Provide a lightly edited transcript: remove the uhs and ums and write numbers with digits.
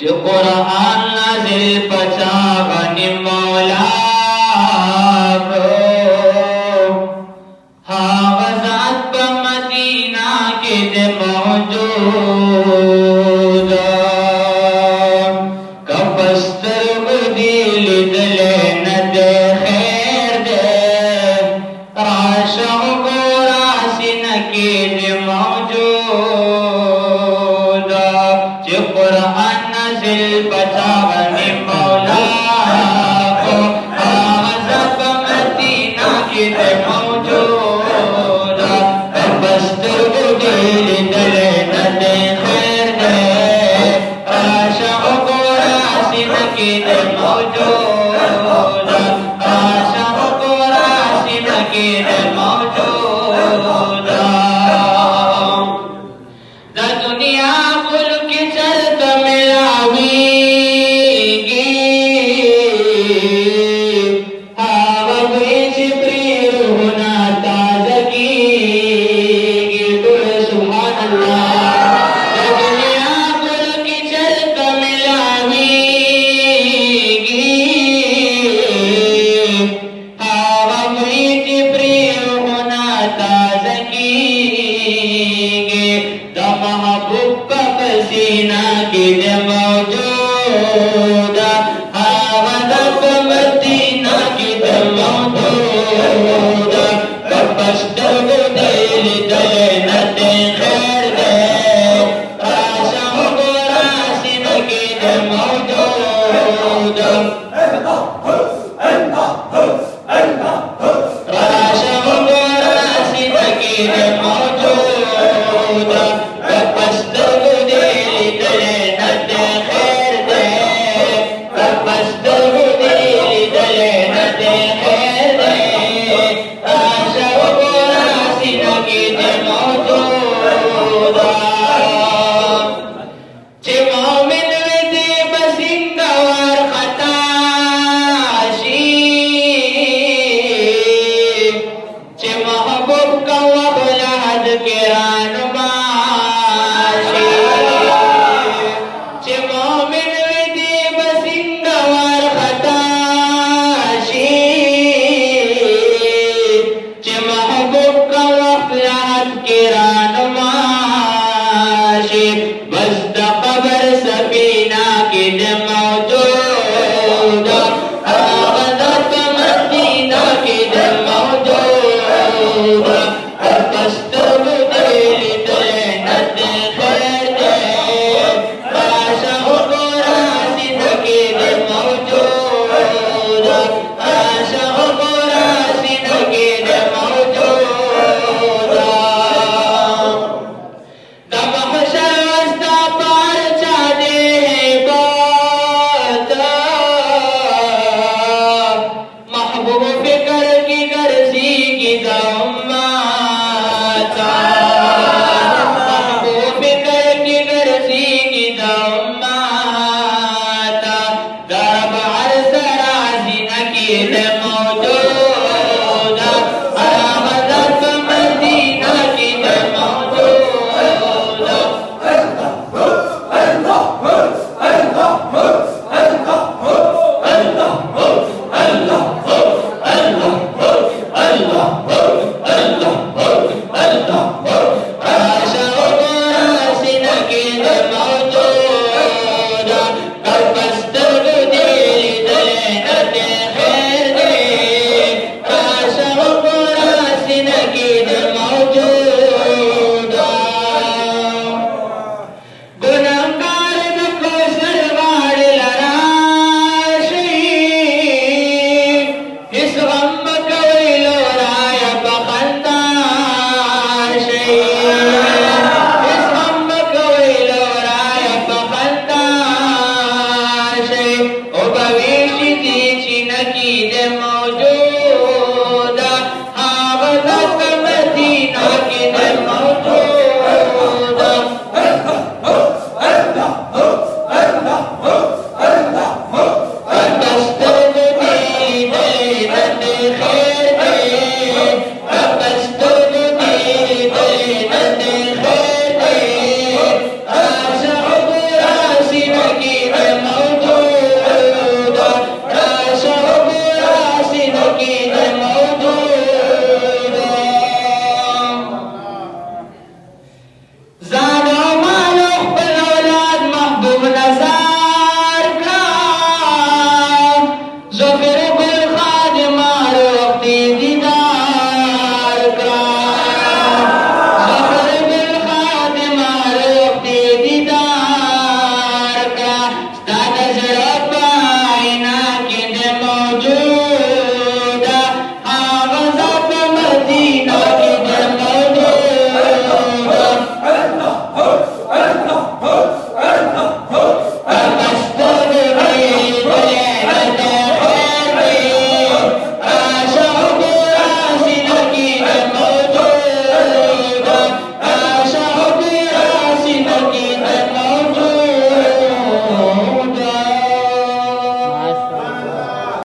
जो कुरान नाज़िल पचावनी मौला को हावजात प मदीना के दे मौजूद कपस्तर दिल दले न दे खैर दे राशो गोरासिन के दे मौजूद जो कुरान नाज़िल पचावनी मौला को हावजात प मदीना के दे मौजूद कपस्तर दिल दले न दे खैर दे राशो गोरासिन के दे मौजूद राशो गोरासिन के दे मौजूद दा दुनिया कुल की चलत मिलावीगी हवा बीच प्रिय होना ताजगी सुभान अल्लाह दा दुनिया कुल की चलत मिलावीगी हवा बीच प्रिय होना ताजगी दा महबूब का पसीना की दे मौजूद हावजात मदीना की दे मौजूद कपस्तर दिल दले न दे खैर दे राशो गोरासिन की दे मौजूद